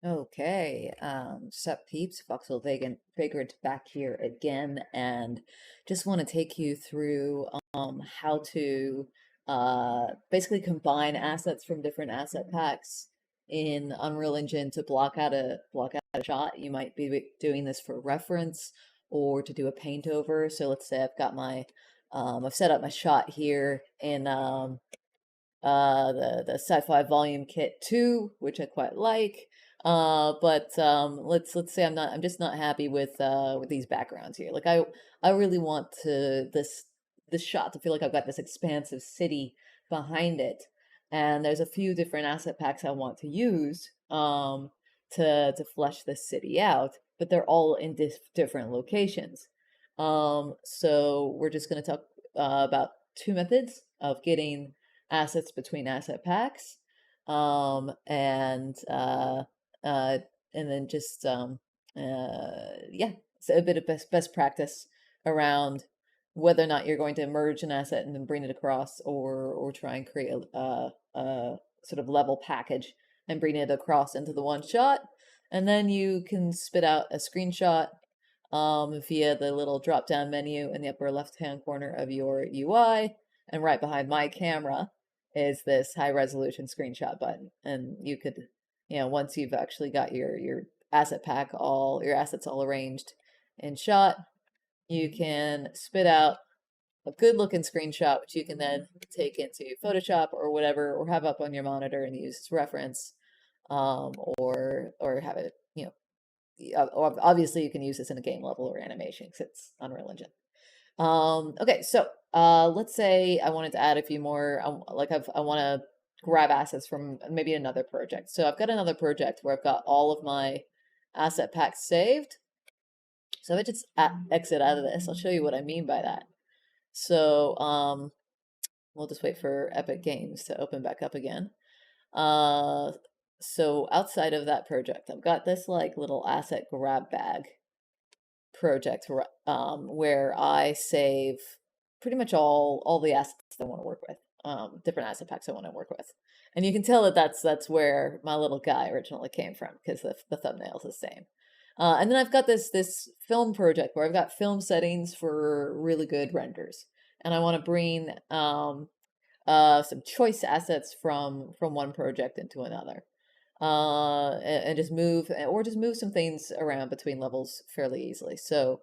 Okay, sup peeps, Voxel Vagrant back here again, and just want to take you through how to basically combine assets from different asset packs in Unreal Engine to block out a shot. You might be doing this for reference or to do a paint over. So let's say I've got my I've set up my shot here in the Sci-Fi Volume Kit 2, which I quite like. But let's say I'm just not happy with these backgrounds here. Like I really want this shot to feel like I've got this expansive city behind it. And there's a few different asset packs I want to use to flesh this city out, but they're all in different locations. So we're just going to talk about two methods of getting assets between asset packs, um, and uh, uh, and then just yeah, so a bit of best practice around whether or not you're going to merge an asset and then bring it across, or try and create a sort of level package and bring it across into the one shot, and then you can spit out a screenshot via the little drop down menu in the upper left hand corner of your UI. And right behind my camera is this high resolution screenshot button. And you could, once you've actually got your asset pack your assets all arranged in shot, you can spit out a good looking screenshot, which you can then take into Photoshop or whatever, or have up on your monitor and use as reference, or have it, obviously you can use this in a game level or animation because it's Unreal Engine. Okay, so let's say I wanted to add a few more. I want to grab assets from maybe another project. So I've got another project where I've got all of my asset packs saved. So if I just exit out of this, I'll show you what I mean by that. So we'll just wait for Epic Games to open back up again. So outside of that project, I've got this like little asset grab bag project where I save pretty much all the assets I want to work with, different asset packs I want to work with. And you can tell that that's where my little guy originally came from because the thumbnail's the same. And then I've got this film project where I've got film settings for really good renders, and I want to bring some choice assets from one project into another, and just move some things around between levels fairly easily. So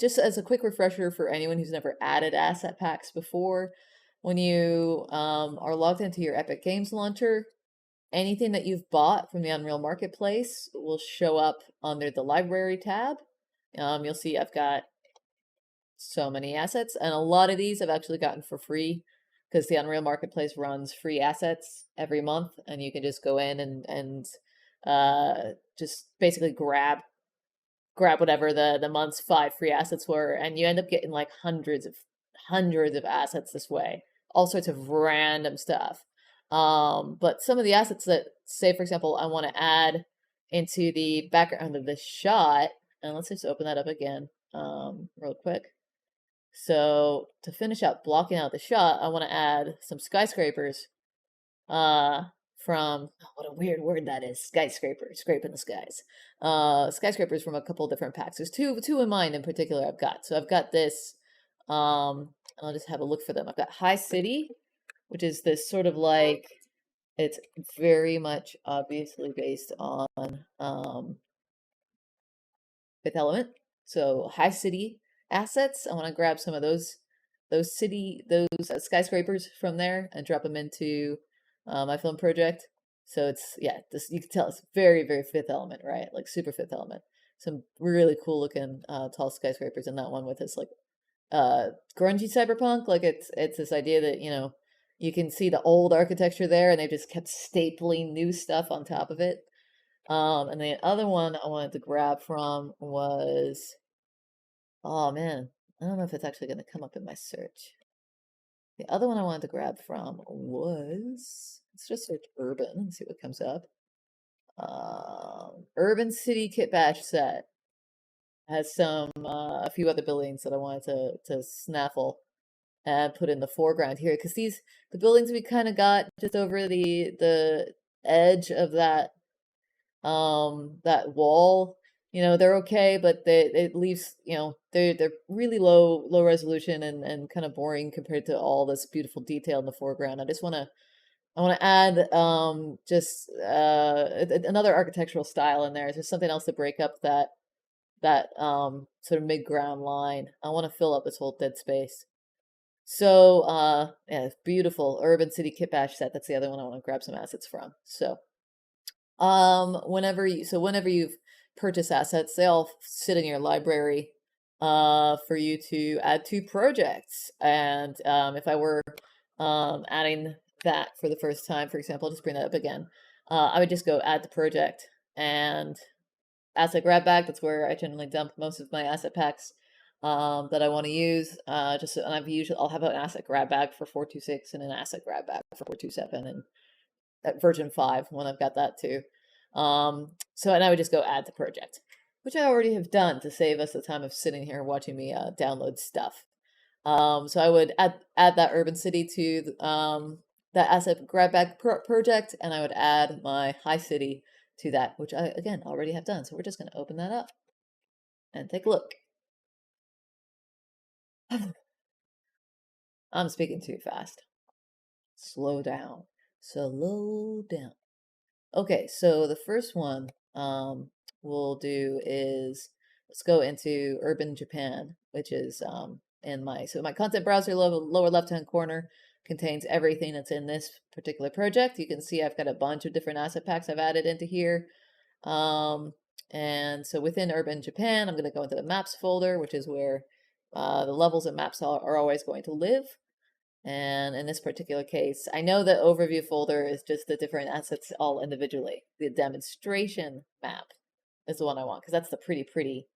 just as a quick refresher for anyone who's never added asset packs before, when you are logged into your Epic Games launcher, anything that you've bought from the Unreal Marketplace will show up under the library tab. You'll see I've got so many assets, and a lot of these I've actually gotten for free because the Unreal Marketplace runs free assets every month, and you can just go in and just basically grab whatever the month's 5 free assets were, and you end up getting like hundreds of assets this way, all sorts of random stuff. But some of the assets that, say for example, I want to add into the background of this shot, and let's just open that up again real quick. So to finish up blocking out the shot, I want to add some skyscrapers from, oh, what a weird word that is, skyscraper, scraping the skies. Skyscrapers from a couple different packs. There's two in mind in particular I've got. So I've got this, I'll just have a look for them. I've got High City, which is this sort of like, it's very much obviously based on Fifth Element. So High City assets. I want to grab some of those skyscrapers from there and drop them into my film project. So it's, yeah, this, you can tell it's very Fifth Element, right? Like super Fifth Element. Some really cool looking tall skyscrapers in that one with this like grungy cyberpunk. Like it's this idea that, you can see the old architecture there, and they just kept stapling new stuff on top of it. And the other one I wanted to grab from was, oh man, I don't know if it's actually going to come up in my search. The other one I wanted to grab from was, let's just search urban and see what comes up. Urban City Kit Bash set has a few other buildings that I wanted to snaffle and put in the foreground here, because the buildings we kind of got just over the edge of that That wall, they're okay, but it leaves, they're really low resolution and kind of boring compared to all this beautiful detail in the foreground. I want to add just another architectural style in there. It's just something else to break up that sort of mid-ground line. I want to fill up this whole dead space. So yeah, beautiful Urban City Kit Bash set. That's the other one I want to grab some assets from. So whenever you've purchased assets, they all sit in your library for you to add to projects. And if I were adding that for the first time, for example, I'll just bring that up again. I would just go add to project and asset grab bag. That's where I generally dump most of my asset packs that I want to use. I'll have an asset grab bag for 426 and an asset grab bag for 427 and at version 5 when I've got that too. And I would just go add to project, which I already have done to save us the time of sitting here watching me download stuff. So I would add that urban city to that asset grab bag project, and I would add my high city to that, which I again already have done. So we're just going to open that up and take a look. I'm speaking too fast. Slow down. Slow down. Okay, so the first one we'll do is let's go into Urban Japan, which is in my content browser lower left-hand corner contains everything that's in this particular project. You can see I've got a bunch of different asset packs I've added into here. And so within Urban Japan, I'm going to go into the maps folder, which is where the levels and maps are always going to live. And in this particular case, I know the overview folder is just the different assets all individually. The demonstration map is the one I want because that's the pretty,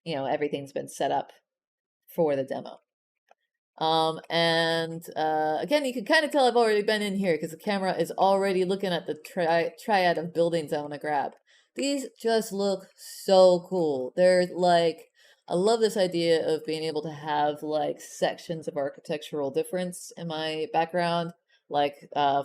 everything's been set up for the demo. Again, you can kind of tell I've already been in here because the camera is already looking at the triad of buildings I want to grab. These just look so cool. They're like, I love this idea of being able to have like sections of architectural difference in my background. Like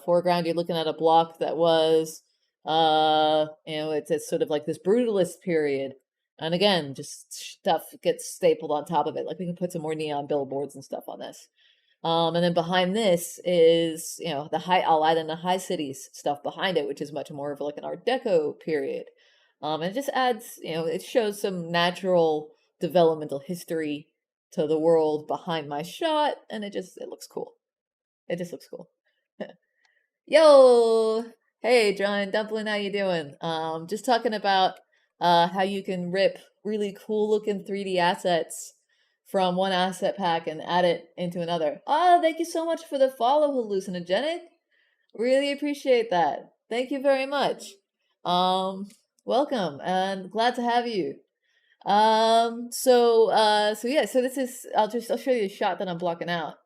foreground, you're looking at a block that was, it's sort of like this brutalist period. And again, just stuff gets stapled on top of it. Like we can put some more neon billboards and stuff on this. And then behind this is, I'll add in the high cities stuff behind it, which is much more of like an Art Deco period. And it just adds, it shows some natural developmental history to the world behind my shot. And it looks cool. It just looks cool. Yo, hey, John Dumpling, how you doing? Just talking about how you can rip really cool looking 3D assets from one asset pack and add it into another. Oh, thank you so much for the follow, Hallucinogenic. Really appreciate that. Thank you very much. Welcome and glad to have you. So yeah, so this is I'll show you a shot that I'm blocking out.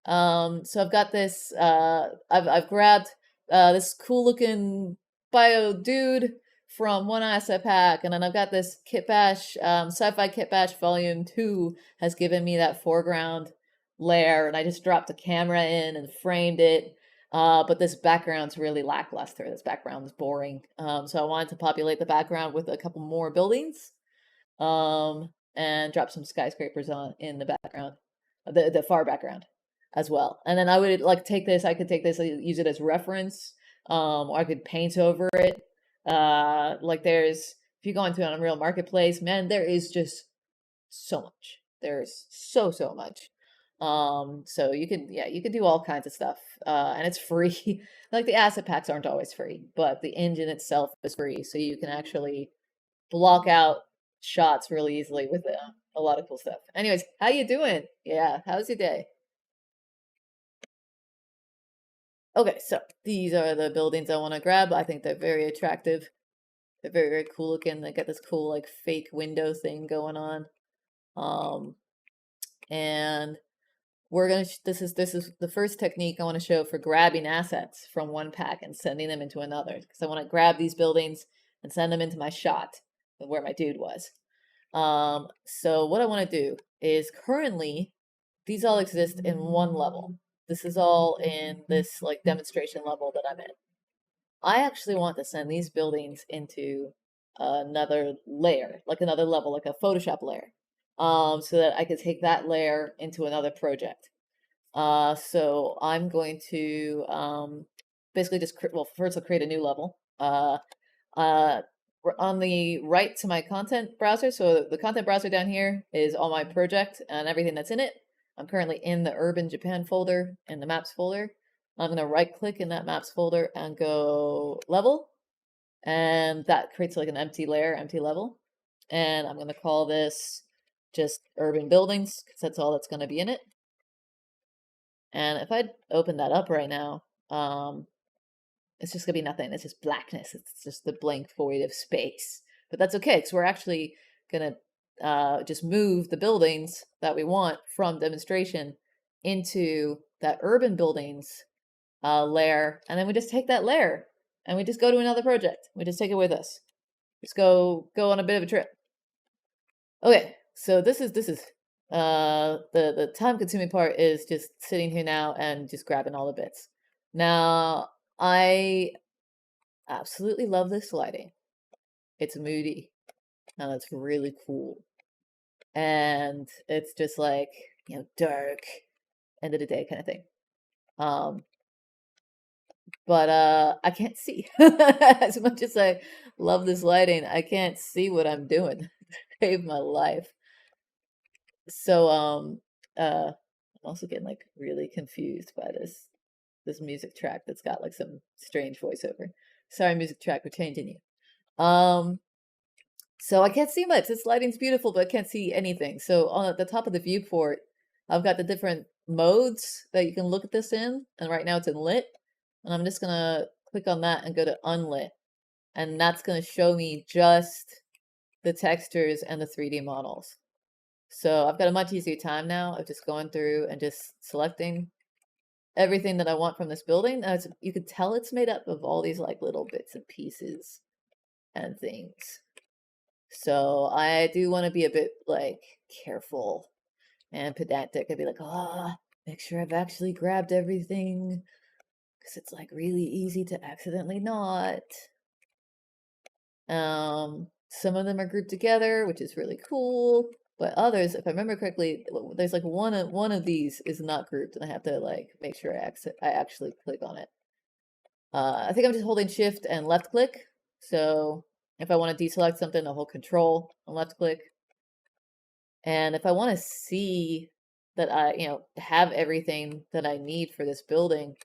So I've got this, I've grabbed this cool looking bio dude from one asset pack, and then I've got this Kit Bash, Sci-Fi Kit Bash Volume 2 has given me that foreground layer, and I just dropped the camera in and framed it. But this background's really lackluster. This background is boring. So I wanted to populate the background with a couple more buildings, and drop some skyscrapers in the background, the far background as well. And then I would I could take this, use it as reference, or I could paint over it. If you go into an Unreal Marketplace, man, there is just so much. There's so much. So you can do all kinds of stuff, and it's free. Like the asset packs aren't always free, but the engine itself is free, so you can actually block out shots really easily with a lot of cool stuff. Anyways, how you doing? Yeah, how's your day? Okay, so these are the buildings I want to grab. I think they're very attractive. They're very cool looking. They got this cool like fake window thing going on. And we're gonna. This is the first technique I want to show for grabbing assets from one pack and sending them into another. Because I want to grab these buildings and send them into my shot where my dude was. So what I want to do is currently these all exist in one level. This is all in this like demonstration level that I'm in. I actually want to send these buildings into another layer, like another level, like a Photoshop layer, so that I could take that layer into another project. So I'm going to basically just well, first I'll create a new level. Uh, on the right to my content browser. So the content browser down here is all my project and everything that's in it. I'm currently in the Urban Japan folder in the Maps folder. I'm going to right click in that Maps folder and go level. And that creates like an empty layer, empty level. And I'm going to call this just urban buildings because that's all that's going to be in it. And if I open that up right now, it's just gonna be nothing. It's just blackness. It's just the blank void of space. But that's okay because we're actually gonna just move the buildings that we want from demonstration into that urban buildings layer, and then we just take that layer and we just go to another project. We just take it with us. Just go on a bit of a trip. Okay, so this is the time consuming part is just sitting here now and just grabbing all the bits. Now I absolutely love this lighting. It's moody and it's really cool. And it's just like, dark, end of the day kind of thing. But I can't see. As much as I love this lighting, I can't see what I'm doing. Save my life. So I'm also getting like really confused by this music track that's got like some strange voiceover. Sorry, music track, we're changing you. So I can't see much. This lighting's beautiful, but I can't see anything. So on at the top of the viewport, I've got the different modes that you can look at this in. And right now it's in lit. And I'm just gonna click on that and go to unlit. And that's gonna show me just the textures and the 3D models. So I've got a much easier time now of just going through and just selecting everything that I want from this building. As you could tell it's made up of all these like little bits and pieces and things. So I do want to be a bit like careful and pedantic. I'd be like, make sure I've actually grabbed everything because it's like really easy to accidentally not. Some of them are grouped together, which is really cool. But others, if I remember correctly, there's like one of these is not grouped, and I have to like make sure I actually click on it. I think I'm just holding Shift and left click. So if I want to deselect something, I'll hold Control and left click. And if I want to see that I, have everything that I need for this building,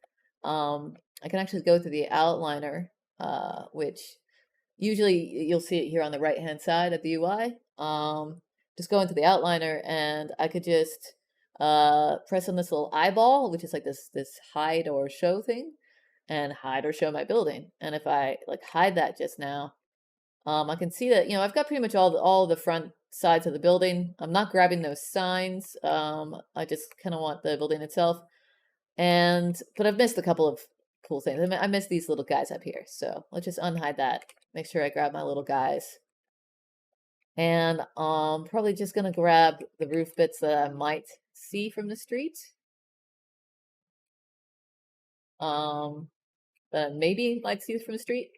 I can actually go to the outliner, which usually you'll see it here on the right-hand side of the UI. Just go into the outliner and I could just press on this little eyeball, which is like this hide or show thing, and hide or show my building. And if I like hide that just now, I can see that, I've got pretty much all the front sides of the building. I'm not grabbing those signs. I just kind of want the building itself. But I've missed a couple of cool things. I missed these little guys up here. So let's just unhide that. Make sure I grab my little guys. And probably just gonna grab the roof bits that I might see from the street. That I maybe might see from the street.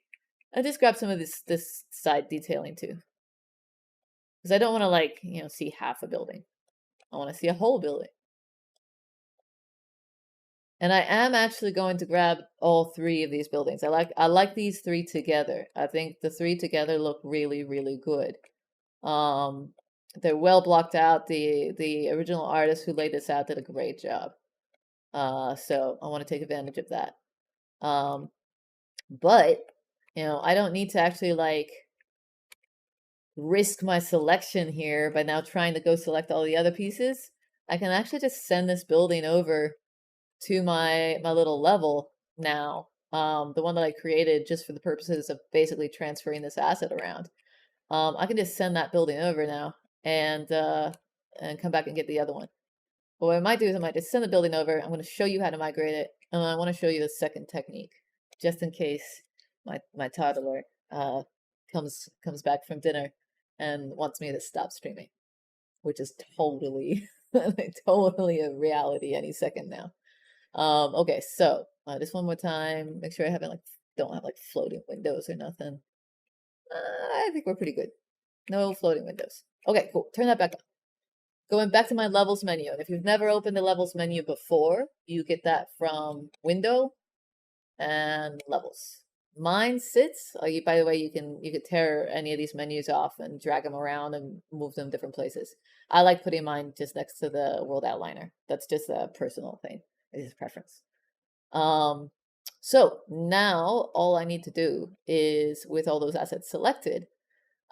I just grab some of this side detailing too. Because I don't want to like, see half a building. I want to see a whole building. And I am actually going to grab all three of these buildings. I like these three together. I think the three together look really, really good. They're well blocked out. The original artist who laid this out did a great job. So I want to take advantage of that. But I don't need to actually like risk my selection here by now trying to go select all the other pieces. I can actually just send this building over to my little level now, the one that I created just for the purposes of basically transferring this asset around. I can just send that building over now and come back and get the other one. But what I might do is I might just send the building over. I'm going to show you how to migrate it, and I want to show you the second technique, just in case my toddler comes back from dinner and wants me to stop streaming, which is totally totally a reality any second now. Okay, so just one more time, make sure I haven't don't have like floating windows or nothing. I think we're pretty good. No floating windows. Okay, cool. Turn that back on. Going back to my levels menu. And if you've never opened the levels menu before, you get that from window and levels. Mine sits. By the way, you could tear any of these menus off and drag them around and move them different places. I like putting mine just next to the world outliner. That's just a personal thing. It's a preference. So now all I need to do is, with all those assets selected,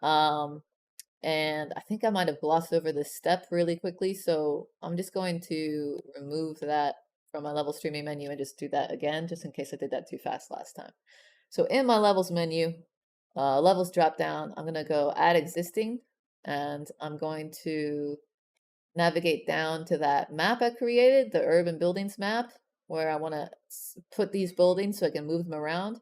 and I think I might have glossed over this step really quickly, so I'm just going to remove that from my level streaming menu and just do that again, just in case I did that too fast last time. So in my levels menu, levels drop down, I'm gonna go add existing, and I'm going to navigate down to that map I created, the urban buildings map, where I want to put these buildings so I can move them around,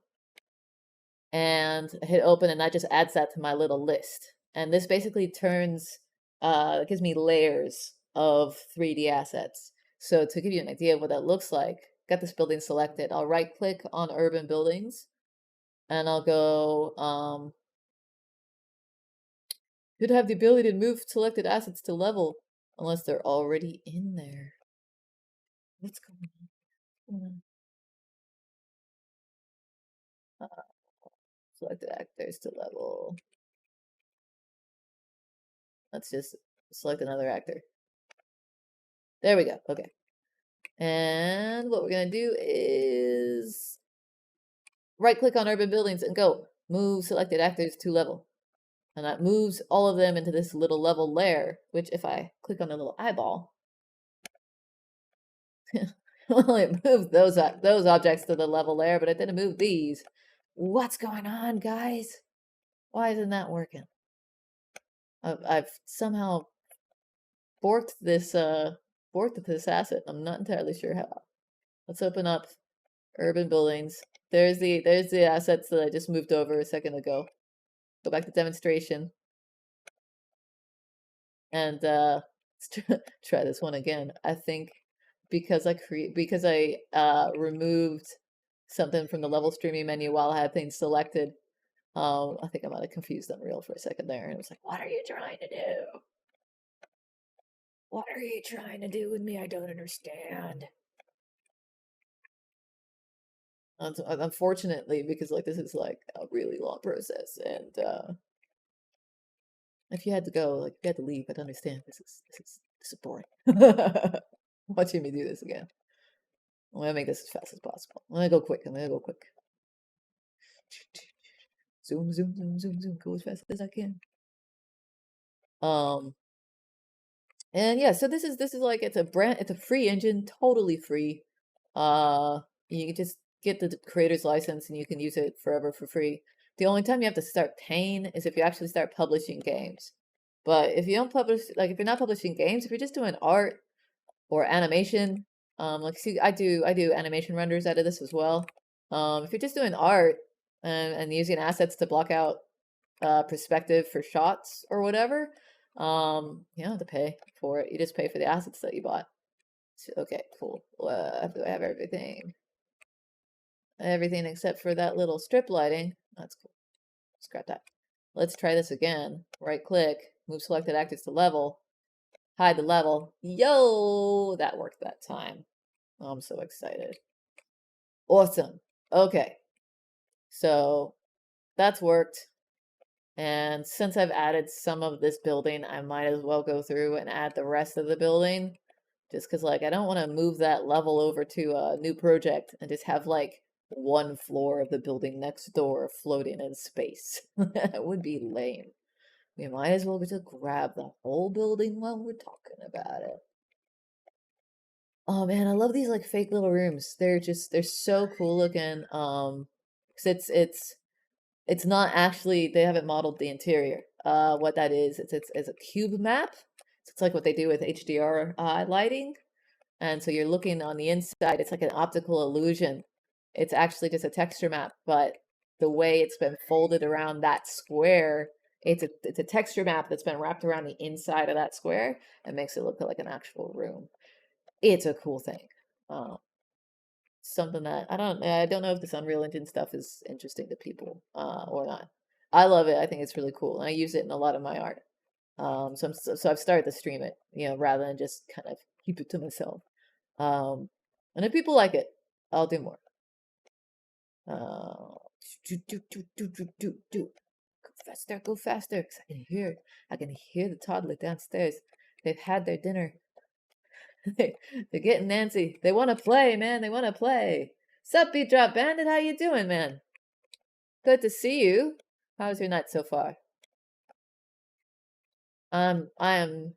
and hit open, and that just adds that to my little list. And this basically gives me layers of 3D assets. So to give you an idea of what that looks like, got this building selected. I'll right click on urban buildings, and I'll go, could have the ability to move selected assets to level unless they're already in there. What's going on? Selected actors to level. Let's just select another actor. There we go. Okay. And what we're going to do is right click on urban buildings and go move selected actors to level. And that moves all of them into this little level layer, which if I click on the little eyeball, well, it moved those objects to the level layer, but it didn't move these. What's going on, guys? Why isn't that working? I've somehow borked this asset. I'm not entirely sure how. Let's open up urban buildings. There's the assets that I just moved over a second ago. Go back to demonstration. And let's try this one again. I think because I removed something from the level streaming menu while I had things selected, I think I might have confused Unreal for a second there, and it was like, what are you trying to do? What are you trying to do with me? I don't understand. Unfortunately, because like this is like a really long process, and if you had to go, like if you had to leave, I'd understand. This is boring. Watching me do this again. I'm gonna make this as fast as possible. I'm gonna go quick. Zoom, zoom, zoom, zoom, zoom. Go as fast as I can. And yeah, so this is like it's a free engine, totally free. You can just get the creator's license and you can use it forever for free. The only time you have to start paying is if you actually start publishing games. But if you don't publish, like if you're not publishing games, if you're just doing art or animation, like see, I do animation renders out of this as well. If you're just doing art and using assets to block out perspective for shots or whatever, you don't have to pay for it. You just pay for the assets that you bought. So, okay, cool. Do I have everything? Everything except for that little strip lighting. That's cool. Scrap that. Let's try this again. Right click, move selected actors to level, hide the level. Yo, that worked that time. I'm so excited. Awesome. Okay. So that's worked. And since I've added some of this building, I might as well go through and add the rest of the building. Just because, like, I don't want to move that level over to a new project and just have, like, one floor of the building next door floating in space. That would be lame. We might as well just grab the whole building while we're talking about it. Oh man, I love these like fake little rooms. They're so cool looking. 'Cause it's not actually, they haven't modeled the interior. What that is, it's a cube map. So it's like what they do with HDR lighting. And so you're looking on the inside, it's like an optical illusion. It's actually just a texture map, but the way it's been folded around that square, it's a texture map that's been wrapped around the inside of that square and makes it look like an actual room. It's a cool thing. Something that I don't know if this Unreal Engine stuff is interesting to people or not. I love it. I think it's really cool, and I use it in a lot of my art. So I've started to stream it, rather than just kind of keep it to myself. Um, and if people like it, I'll do more. Uh, do. Go faster, 'cause I can hear the toddler downstairs. They've had their dinner. They're getting Nancy. They want to play, man. They want to play. Sup, Beat Drop Bandit? How you doing, man? Good to see you. How's your night so far? I am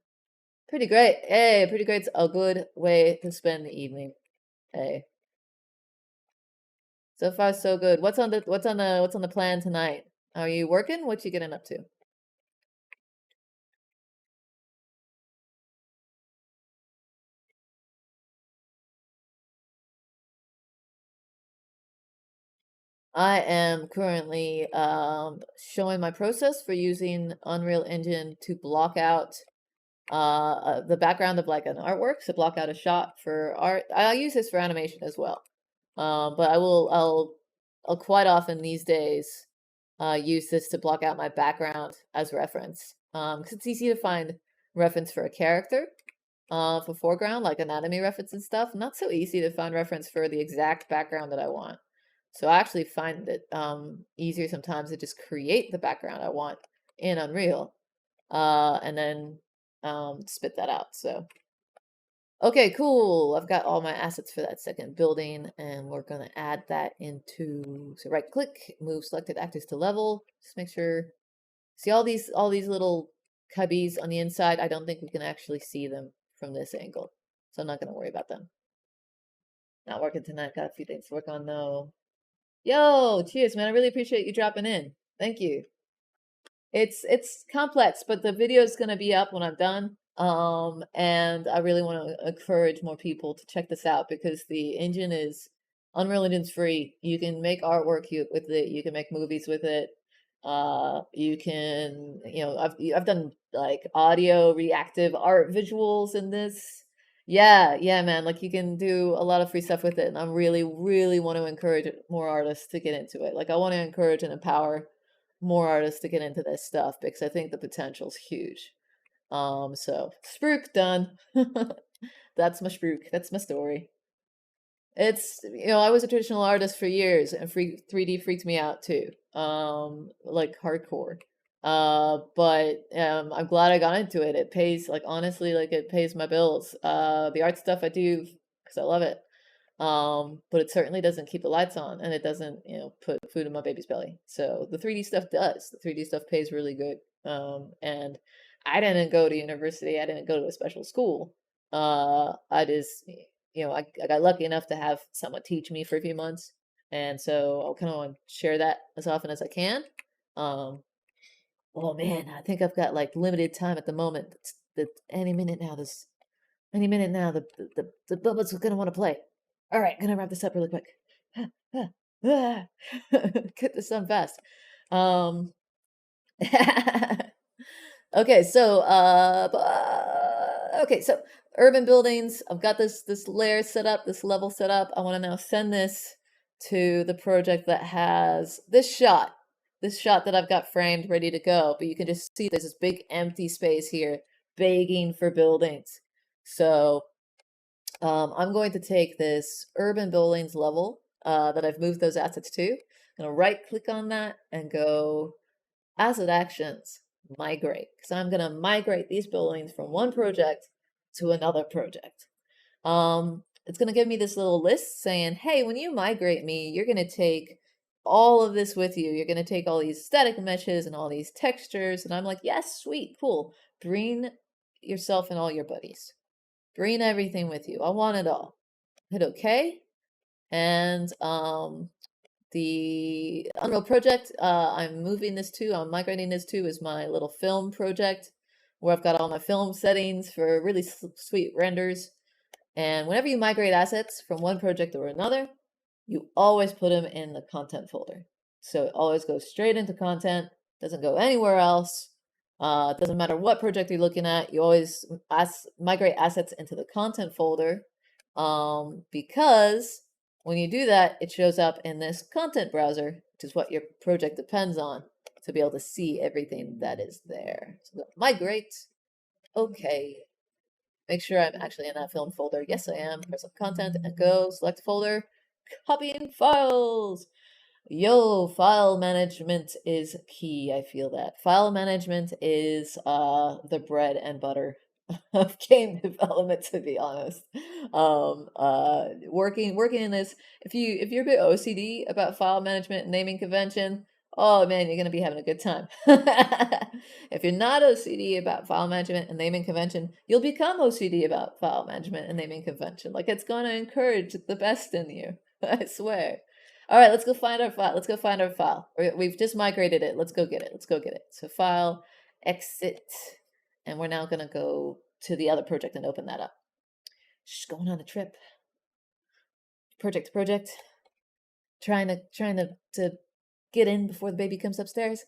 pretty great. Hey, pretty great's a good way to spend the evening. Hey, so far so good. What's on the plan tonight? Are you working? What you getting up to? I am currently showing my process for using Unreal Engine to block out the background of like an artwork, so block out a shot for art. I'll use this for animation as well. But I'll quite often these days use this to block out my background as reference. Because it's easy to find reference for a character for foreground, like anatomy reference and stuff. Not so easy to find reference for the exact background that I want. So I actually find it easier sometimes to just create the background I want in Unreal, and then spit that out. So, okay, cool. I've got all my assets for that second building, and we're gonna add that into, so right click, move selected actors to level. Just make sure, see all these little cubbies on the inside. I don't think we can actually see them from this angle, so I'm not gonna worry about them. Not working tonight. Got a few things to work on though. Yo, cheers, man. I really appreciate you dropping in. Thank you. It's complex, but the video is gonna be up when I'm done. And I really want to encourage more people to check this out because the engine is Unreal Engine's free. You can make artwork with it. You can make movies with it. You can, I've done like audio reactive art visuals in this. Yeah, man. Like you can do a lot of free stuff with it, and I really, really want to encourage more artists to get into it. Like I want to encourage and empower more artists to get into this stuff because I think the potential's huge. So Spruik done. That's my Spruik. That's my story. It's, I was a traditional artist for years, and 3D freaked me out too. Like hardcore. But I'm glad I got into it. It pays, like honestly, like it pays my bills. The art stuff I do because I love it. But it certainly doesn't keep the lights on, and it doesn't, put food in my baby's belly. So the 3D stuff does. The 3D stuff pays really good. And I didn't go to university. I didn't go to a special school. I just, I got lucky enough to have someone teach me for a few months, and so I'll kind of want to share that as often as I can. Um, oh man, I think I've got like limited time at the moment. That any minute now, the Bubba's gonna want to play. All right, gonna wrap this up really quick. Get this done fast. Um, okay, so urban buildings. I've got this layer set up, this level set up. I want to now send this to the project that has this shot that I've got framed ready to go. But you can just see there's this big empty space here, begging for buildings. So I'm going to take this urban buildings level that I've moved those assets to. I'm going to right click on that and go asset actions, migrate. Because I'm going to migrate these buildings from one project to another project. It's going to give me this little list saying, hey, when you migrate me, you're going to take all of this with you. You're going to take all these static meshes and all these textures. And I'm like, yes, sweet, cool. Bring yourself and all your buddies. Bring everything with you. I want it all. Hit OK. And the Unreal project I'm moving this to, I'm migrating this to, is my little film project where I've got all my film settings for really sweet renders. And whenever you migrate assets from one project or another, you always put them in the content folder. So it always goes straight into content, doesn't go anywhere else. It doesn't matter what project you're looking at, you always migrate assets into the content folder because when you do that, it shows up in this content browser, which is what your project depends on. to be able to see everything that is there. So migrate. Okay. Make sure I'm actually in that film folder. Yes, I am. Press on content and go. Select folder. Copying files. Yo, file management is key. I feel that. File management is the bread and butter of game development, to be honest. Working in this, if you're a bit OCD about file management and naming convention, oh man, you're gonna be having a good time. If you're not OCD about file management and naming convention, you'll become OCD about file management and naming convention. Like it's gonna encourage the best in you. I swear. All right, let's go find our file. Let's go find our file. We've just migrated it. Let's go get it. Let's go get it. So file, exit, and we're now gonna go to the other project and open that up. Just going on a trip. Project to project. Trying to get in before the baby comes upstairs.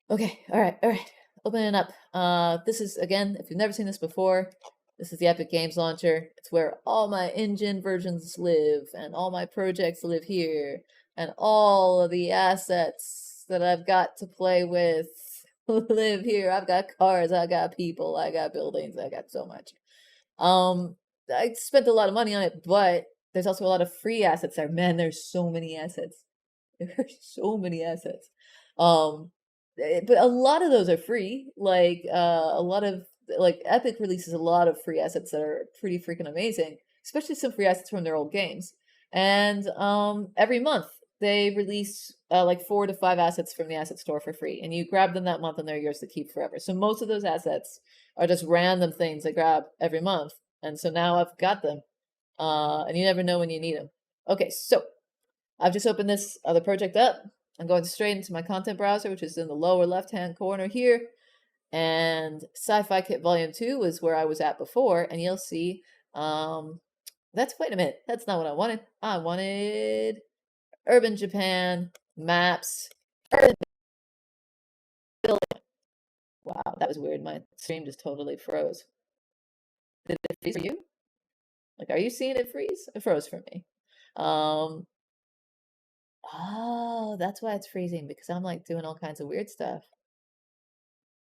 Okay, all right. Opening it up. This is, again, if you've never seen this before, this is the Epic Games Launcher. It's where all my engine versions live, and all my projects live here, and all of the assets that I've got to play with live here. I've got cars, I got people, I got buildings, I got so much. I spent a lot of money on it, but there's also a lot of free assets there. Man, there's so many assets. There's so many assets. But a lot of those are free. Like a lot of like Epic releases a lot of free assets that are pretty freaking amazing, especially some free assets from their old games. And every month they release like 4 to 5 assets from the asset store for free, and you grab them that month, and they're yours to keep forever. So most of those assets are just random things I grab every month, and so now I've got them, and you never know when you need them. Okay, so I've just opened this other project up. I'm going straight into my content browser, which is in the lower left-hand corner here. And Sci-Fi Kit Volume 2 was where I was at before. And you'll see, wait a minute, that's not what I wanted. I wanted Urban Japan, maps, urban building. Wow, that was weird. My stream just totally froze. Did it freeze for you? Like, are you seeing it freeze? It froze for me. Oh, that's why it's freezing, because I'm like doing all kinds of weird stuff.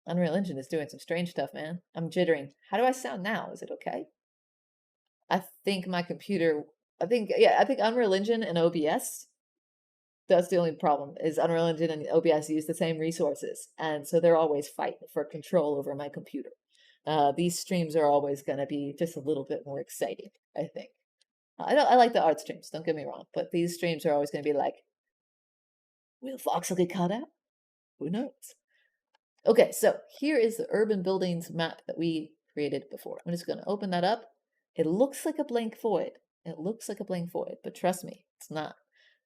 Unreal Engine is doing some strange stuff, man. I'm jittering. How do I sound now? Is it okay? I think my computer, I think Unreal Engine and OBS, that's the only problem, is Unreal Engine and OBS use the same resources. And so they're always fighting for control over my computer. These streams are always going to be just a little bit more exciting, I think. I like the art streams, don't get me wrong, but these streams are always going to be like, will Voxel get caught out? Who knows? Okay, so here is the urban buildings map that we created before. I'm just going to open that up. It looks like a blank void. It looks like a blank void, but trust me, it's not.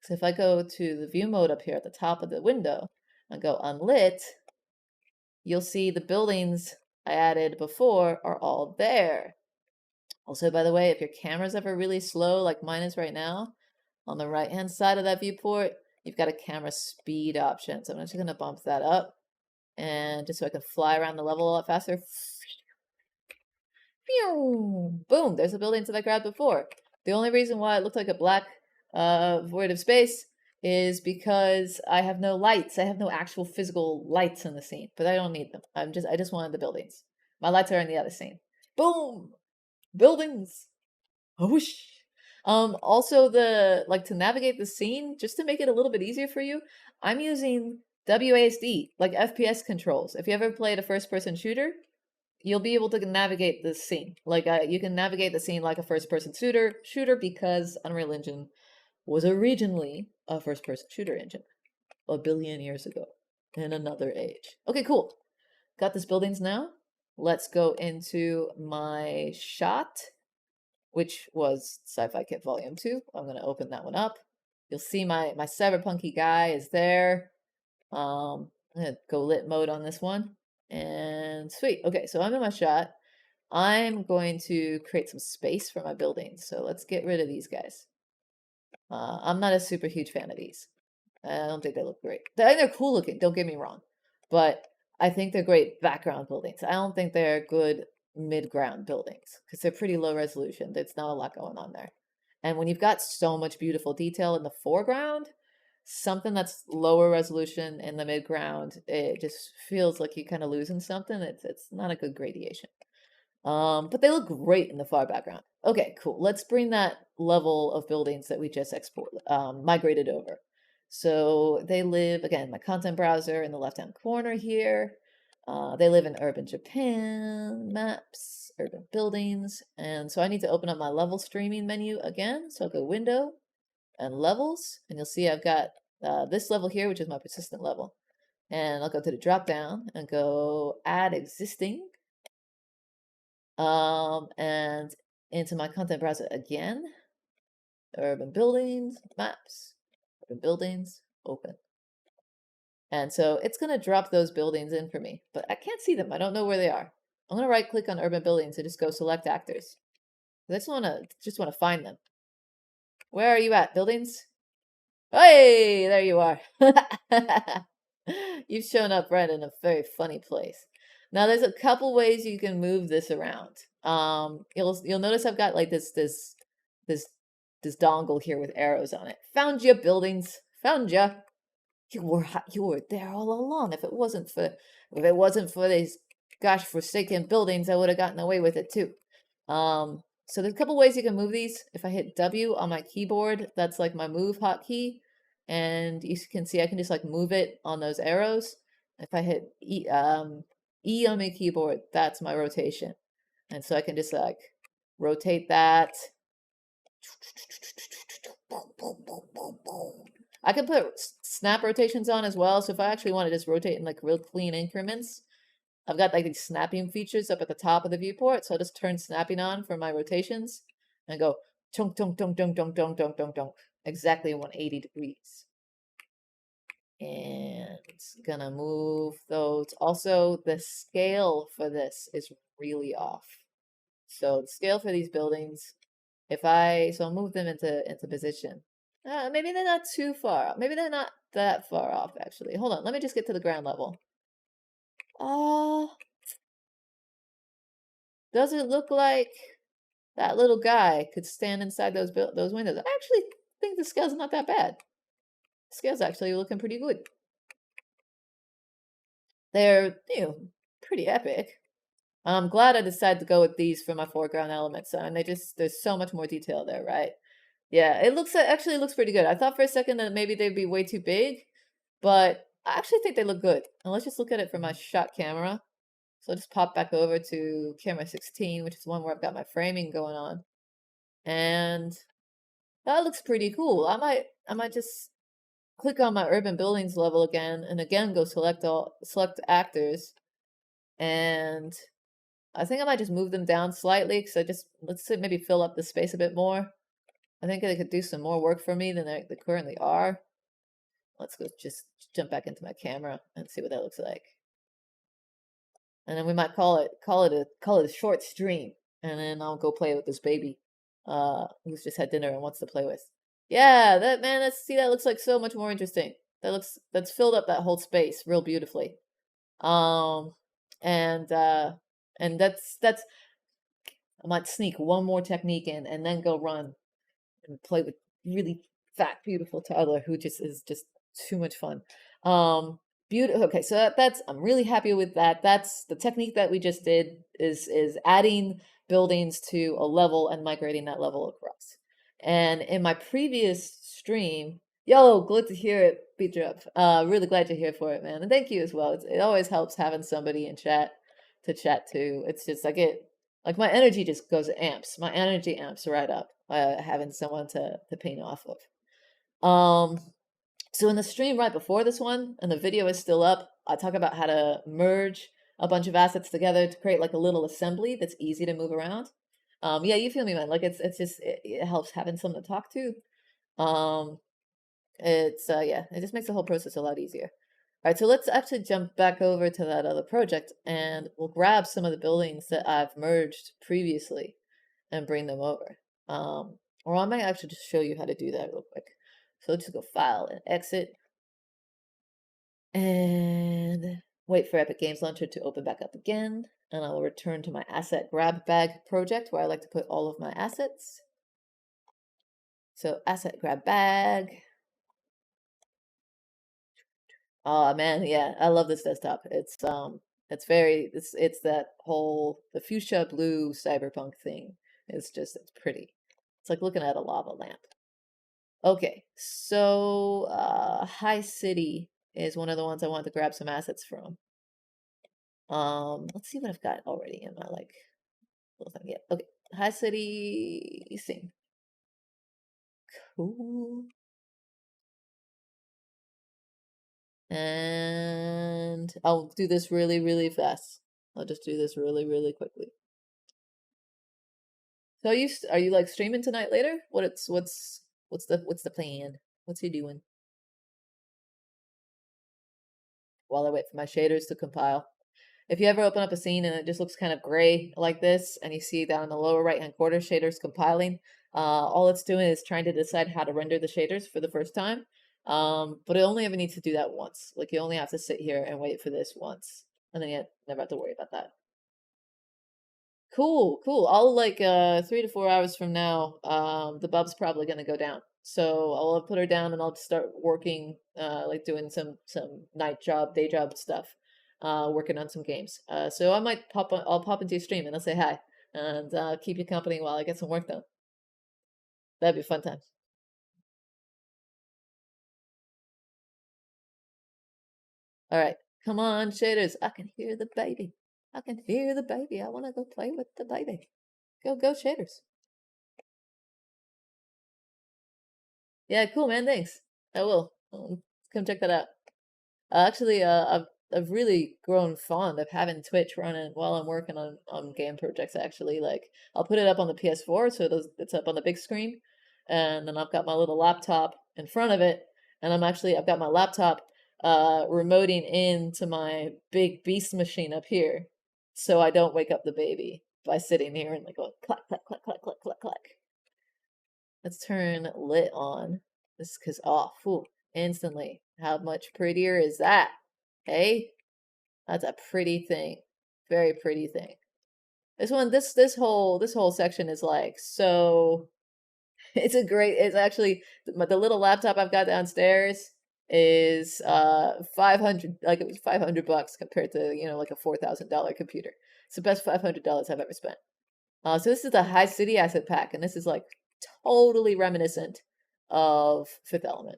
So if I go to the view mode up here at the top of the window and go unlit, you'll see the buildings I added before are all there. Also, by the way, if your camera's ever really slow, like mine is right now, on the right-hand side of that viewport, you've got a camera speed option. So I'm just going to bump that up, and just so I can fly around the level a lot faster. Boom, there's the buildings that I grabbed before. The only reason why it looked like a black void of space is because I have no lights. I have no actual physical lights in the scene, but I don't need them. I just wanted the buildings. My lights are in the other scene. Boom, buildings. Whoosh. Also to navigate the scene, just to make it a little bit easier for you, I'm using WASD, like FPS controls. If you ever played a first-person shooter, you'll be able to navigate the scene. Like you can navigate the scene like a first-person shooter because Unreal Engine was originally a first-person shooter engine a billion years ago in another age. Okay, cool. Got these buildings now. Let's go into my shot, which was Sci-Fi Kit Volume 2. I'm going to open that one up. You'll see my cyberpunky guy is there. I'm going to go lit mode on this one. And sweet. Okay, so I'm in my shot. I'm going to create some space for my buildings. So let's get rid of these guys. I'm not a super huge fan of these. I don't think they look great. They're cool looking, don't get me wrong. But I think they're great background buildings. I don't think they're good mid-ground buildings because they're pretty low resolution. There's not a lot going on there. And when you've got so much beautiful detail in the foreground, something that's lower resolution in the mid-ground, it just feels like you're kind of losing something. It's not a good gradation. But they look great in the far background. Okay, cool. Let's bring that level of buildings that we just migrated over. So they live, again, my content browser in the left-hand corner here. They live in urban Japan, maps, urban buildings. And so I need to open up my level streaming menu again. So I'll go window and levels, and you'll see I've got this level here, which is my persistent level. And I'll go to the drop down and go add existing. And into my content browser again, urban buildings, maps, urban buildings, open. And so it's going to drop those buildings in for me, but I can't see them. I don't know where they are. I'm going to right click on urban buildings and just go select actors. I just want to find them. Where are you at, buildings? Hey, there you are. You've shown up right in a very funny place. Now there's a couple ways you can move this around. You'll notice I've got like this dongle here with arrows on it. Found ya, buildings. Found ya. You were there all along. If it wasn't for these gosh forsaken buildings, I would have gotten away with it too. So there's a couple ways you can move these. If I hit W on my keyboard, that's like my move hotkey. And you can see I can just like move it on those arrows. If I hit E on my keyboard, that's my rotation. And so I can just like rotate that. I can put snap rotations on as well. So if I actually want to just rotate in like real clean increments, I've got like these snapping features up at the top of the viewport. So I'll just turn snapping on for my rotations and go chunk, chunk, chunk, chunk, chunk, chunk, chunk, chunk, chunk, exactly 180 degrees. And it's gonna move those. Also, the scale for this is really off. So the scale for these buildings, so I'll move them into position. Maybe they're not too far. Maybe they're not that far off, actually. Hold on, let me just get to the ground level. Does it look like that little guy could stand inside those windows? I actually think the scale's not that bad. The scale's actually looking pretty good. They're, pretty epic. I'm glad I decided to go with these for my foreground elements. And there's so much more detail there, right? Yeah, actually looks pretty good. I thought for a second that maybe they'd be way too big, but I actually think they look good. And let's just look at it from my shot camera. So I'll just pop back over to camera 16, which is the one where I've got my framing going on. And that looks pretty cool. I might just click on my urban buildings level again, and again go select actors. And I think I might just move them down slightly because let's say maybe fill up the space a bit more. I think they could do some more work for me than they currently are. Let's go just jump back into my camera and see what that looks like. And then we might call it a short stream. And then I'll go play with this baby, who's just had dinner and wants to play with. Yeah, that looks like so much more interesting. That's filled up that whole space real beautifully. And that's I might sneak one more technique in and then go run and play with really fat, beautiful toddler who is just too much fun. Beautiful. Okay, so I'm really happy with that. That's the technique that we just did is adding buildings to a level and migrating that level across. And in my previous stream, glad to hear it, Beat Drop. Really glad you're here for it, man. And thank you as well. It always helps having somebody in chat to chat to. It's just like my energy just goes amps. My energy amps right up having someone to paint off of. So in the stream right before this one, and the video is still up, I talk about how to merge a bunch of assets together to create like a little assembly that's easy to move around. Yeah, you feel me, man. Like it helps having someone to talk to. It just makes the whole process a lot easier. All right, so let's actually jump back over to that other project and we'll grab some of the buildings that I've merged previously and bring them over. Or I might actually just show you how to do that real quick. So let's just go File and Exit. And wait for Epic Games Launcher to open back up again. And I'll return to my Asset Grab Bag project where I like to put all of my assets. So Asset Grab Bag. Oh man, yeah, I love this desktop. It's very it's that whole the fuchsia blue cyberpunk thing. It's pretty. It's like looking at a lava lamp. Okay, so High City is one of the ones I wanted to grab some assets from. Let's see what I've got already in my like little thing. Yeah, okay. High City scene. Cool. And I'll do this really, really fast. I'll just do this really, really quickly. So are you like streaming tonight later? What's the plan? What's he doing while I wait for my shaders to compile? If you ever open up a scene and it just looks kind of gray like this, and you see down in the lower right hand corner shaders compiling, all it's doing is trying to decide how to render the shaders for the first time. But it only ever needs to do that once. Like you only have to sit here and wait for this once, and then you never have to worry about that. Cool, cool. I'll like 3 to 4 hours from now, the bub's probably gonna go down. So I'll put her down and I'll start working, like doing some night job, day job stuff, working on some games. So I might I'll pop into your stream and I'll say hi and keep you company while I get some work done. That'd be a fun time. All right, come on, shaders. I can hear the baby. I can hear the baby. I want to go play with the baby. Go, go, shaders. Yeah, cool, man. Thanks. I will. Come check that out. Actually, I've really grown fond of having Twitch running while I'm working on game projects. Actually, like I'll put it up on the PS4, so it's up on the big screen, and then I've got my little laptop in front of it, and I've got my laptop remoting into my big beast machine up here, so I don't wake up the baby by sitting here and like going clack clack clack clack clack clack clack. Let's turn lit on. This because off. Ooh, instantly. How much prettier is that? Hey, that's a pretty thing. Very pretty thing. This whole section is like so. It's a great. It's actually the little laptop I've got downstairs is 500 like it was $500 compared to like a $4,000 computer. It's the best $500 I've ever spent. So this is the High City Asset Pack, and this is like totally reminiscent of Fifth Element.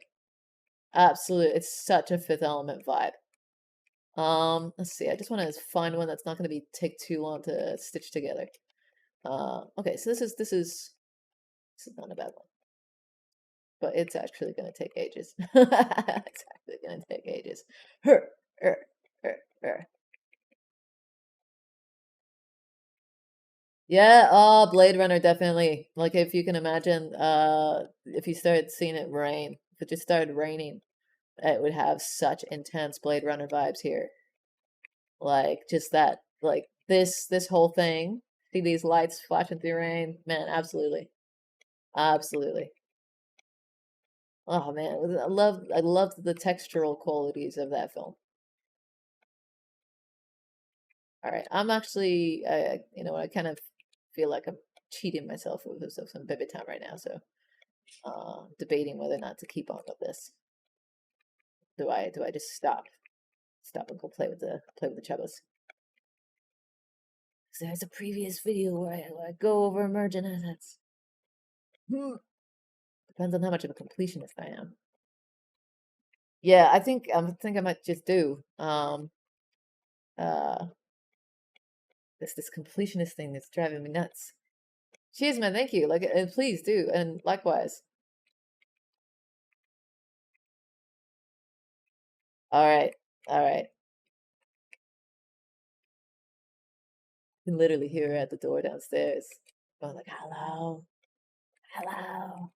Absolutely, it's such a Fifth Element vibe. Let's see. I just want to find one that's not going to be take too long to stitch together. Okay, so this is not a bad one, but it's actually going to take ages. It's actually going to take ages. Her, her, her, her. Yeah, oh, Blade Runner definitely. Like if you can imagine, if you started seeing it rain, if it just started raining, it would have such intense Blade Runner vibes here. Like just that, like this whole thing. See these lights flashing through rain, man. Absolutely, absolutely. Oh man, I loved the textural qualities of that film. All right, I'm actually, I kind of feel like I'm cheating myself with some vivid time right now. So, debating whether or not to keep on with this. Do I just stop and go play with the chubbas? There's a previous video where I go over emergent assets. Depends on how much of a completionist I am. Yeah, I think I might just do uh this completionist thing that's driving me nuts. Cheers, man. Thank you. Like, and please do, and likewise. All right, all right. You can literally hear her at the door downstairs. Going like, hello, hello,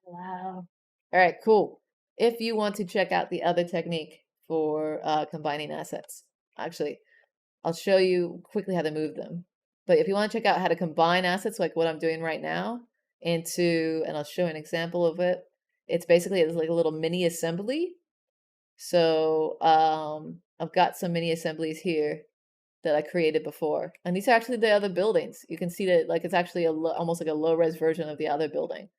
hello. All right, cool. If you want to check out the other technique for combining assets, actually, I'll show you quickly how to move them. But if you want to check out how to combine assets, like what I'm doing right now, and I'll show an example of it. It's like a little mini assembly. So I've got some mini assemblies here that I created before, and these are actually the other buildings. You can see that like it's actually almost like a low res version of the other building.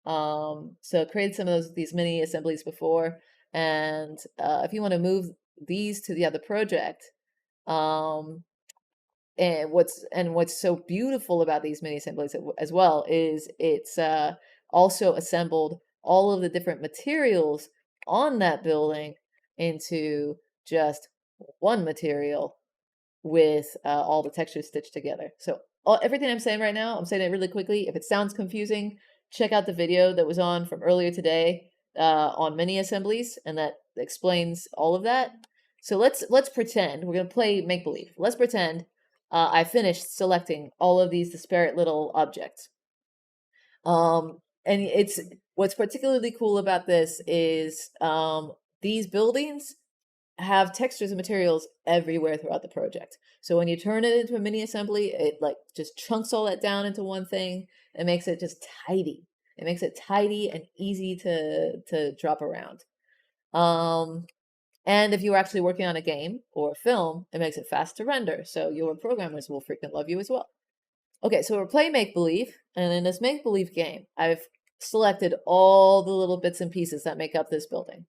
So I created some of these mini assemblies before. And if you want to move these to the other project, um, and what's so beautiful about these mini assemblies as well is it's also assembled all of the different materials on that building into just one material with all the textures stitched together. So everything I'm saying right now, I'm saying it really quickly. If it sounds confusing, check out the video that was on from earlier today on mini assemblies, and that explains all of that. So let's pretend we're gonna play make believe. Let's pretend I finished selecting all of these disparate little objects. And it's what's particularly cool about this is these buildings have textures and materials everywhere throughout the project. So when you turn it into a mini assembly, it like just chunks all that down into one thing and makes it just tidy. It makes it tidy and easy to drop around. And if you're actually working on a game or a film, it makes it fast to render. So your programmers will freaking love you as well. Okay, so we're playing make believe, and in this make believe game, I've selected all the little bits and pieces that make up this building.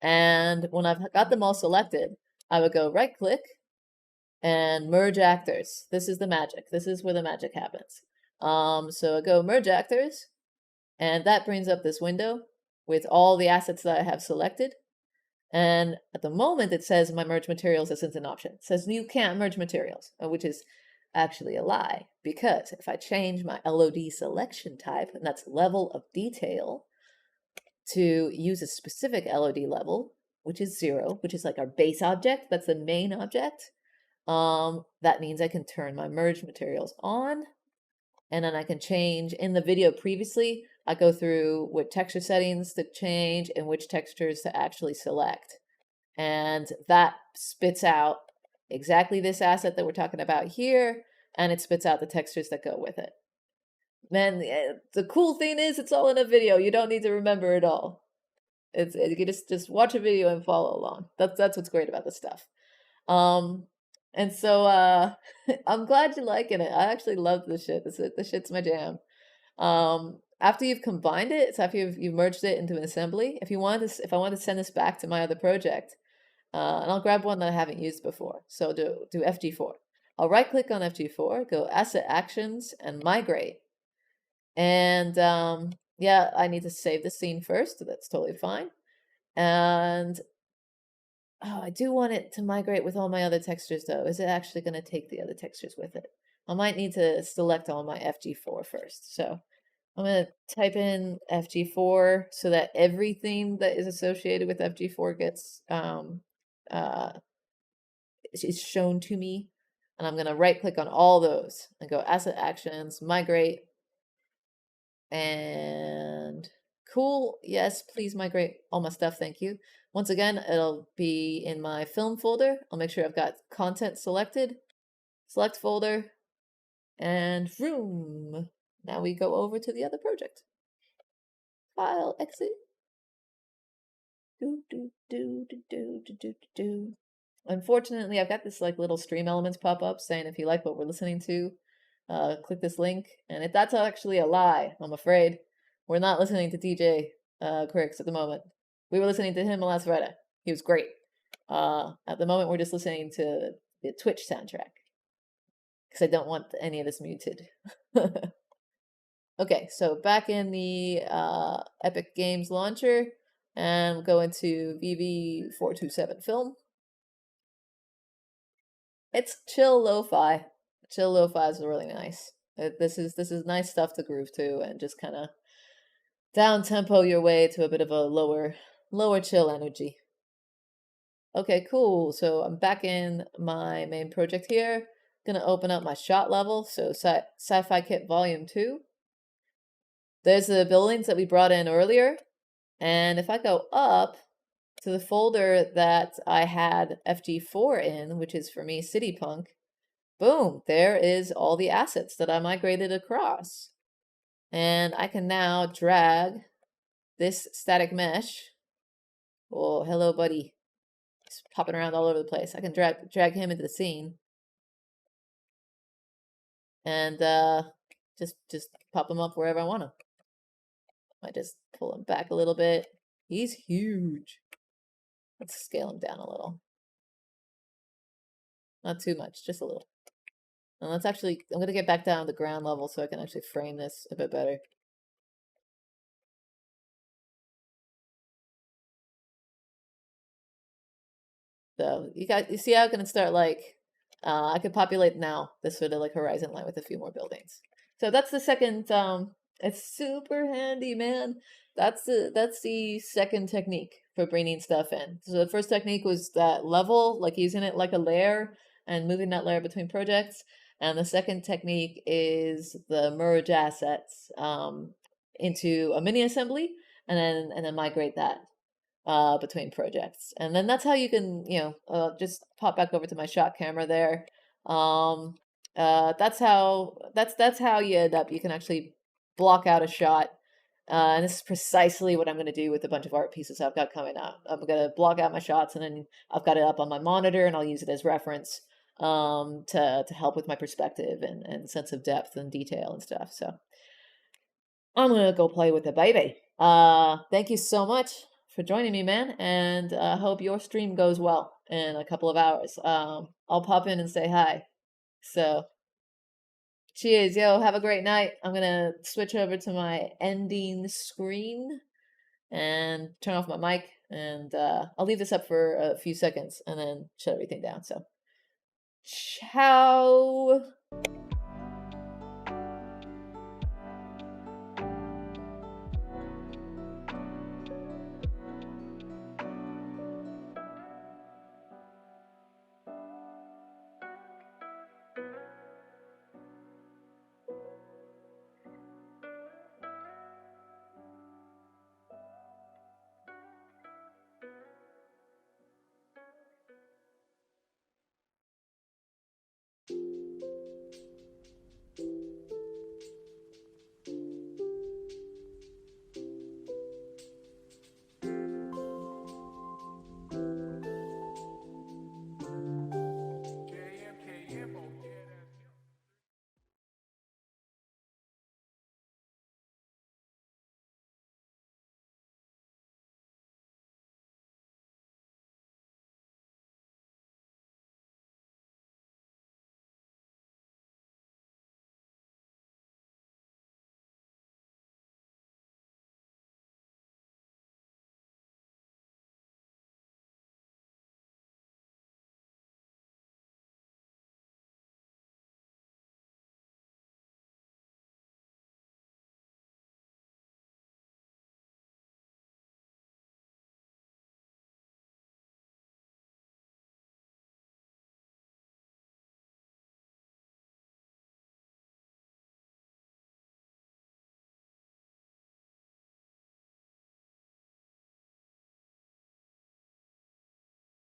And when I've got them all selected, I would go right click and merge actors. This is the magic. This is where the magic happens. So I go merge actors, and that brings up this window with all the assets that I have selected. And at the moment, it says my merge materials isn't an option. It says you can't merge materials, which is actually a lie, because if I change my LOD selection type, and that's level of detail, to use a specific LOD level, which is 0, which is like our base object, that's the main object, that means I can turn my merge materials on, and then I can change. In the video previously, I go through what texture settings to change and which textures to actually select. And that spits out exactly this asset that we're talking about here, and it spits out the textures that go with it. Man, the cool thing is it's all in a video. You don't need to remember it all. You can just watch a video and follow along. That's what's great about this stuff. And so I'm glad you're liking it. I actually love this shit. This shit's my jam. After you've combined it, so after you've merged it into an assembly, if I want to send this back to my other project, and I'll grab one that I haven't used before. So do FG4. I'll right click on FG4, go Asset Actions, and Migrate. And yeah, I need to save the scene first. So that's totally fine. And I do want it to migrate with all my other textures, though. Is it actually going to take the other textures with it? I might need to select all my FG4 first. So I'm going to type in FG4 so that everything that is associated with FG4 gets is shown to me. And I'm going to right click on all those and go Asset Actions, Migrate, and cool. Yes, please migrate all my stuff. Thank you. Once again, it'll be in my film folder. I'll make sure I've got content selected. Select folder. And vroom. Now we go over to the other project. File, exit. Do, do, do, do, do, do, do, do. Unfortunately, I've got this like little stream elements pop up saying if you like what we're listening to, click this link. And if that's actually a lie, I'm afraid. We're not listening to DJ Cricks at the moment. We were listening to him last Friday. He was great. At the moment, we're just listening to the Twitch soundtrack because I don't want any of this muted. Okay, so back in the Epic Games launcher, and we'll go into VV427 Film. It's chill lo-fi. Chill lo-fi is really nice. This is nice stuff to groove to and just kind of down tempo your way to a bit of a lower chill energy. Okay, cool. So I'm back in my main project here. Gonna open up my shot level. So Sci-Fi Kit Volume 2. There's the buildings that we brought in earlier. And if I go up to the folder that I had FG4 in, which is for me City Punk, boom, there is all the assets that I migrated across. And I can now drag this static mesh. Oh, hello, buddy. He's popping around all over the place. I can drag him into the scene. And just pop him up wherever I want him. I just pull him back a little bit. He's huge. Let's scale them down a little. Not too much, just a little. And let's actually, I'm going to get back down to the ground level so I can actually frame this a bit better. So you see how I can start like, I could populate now this sort of like horizon line with a few more buildings. So that's the second, it's super handy, man. That's the second technique for bringing stuff in. So the first technique was that level, like using it like a layer and moving that layer between projects. And the second technique is the merge assets into a mini assembly and then migrate that between projects. And then that's how you can, just pop back over to my shot camera there. Um, that's how you end up. You can actually block out a shot. And this is precisely what I'm going to do with a bunch of art pieces I've got coming up. I'm going to block out my shots, and then I've got it up on my monitor, and I'll use it as reference to help with my perspective and sense of depth and detail and stuff. So I'm gonna go play with the baby. Thank you so much for joining me, man, and hope your stream goes well in a couple of hours. I'll pop in and say hi. So, cheers, yo. Have a great night. I'm gonna switch over to my ending screen and turn off my mic, and I'll leave this up for a few seconds and then shut everything down. So, ciao.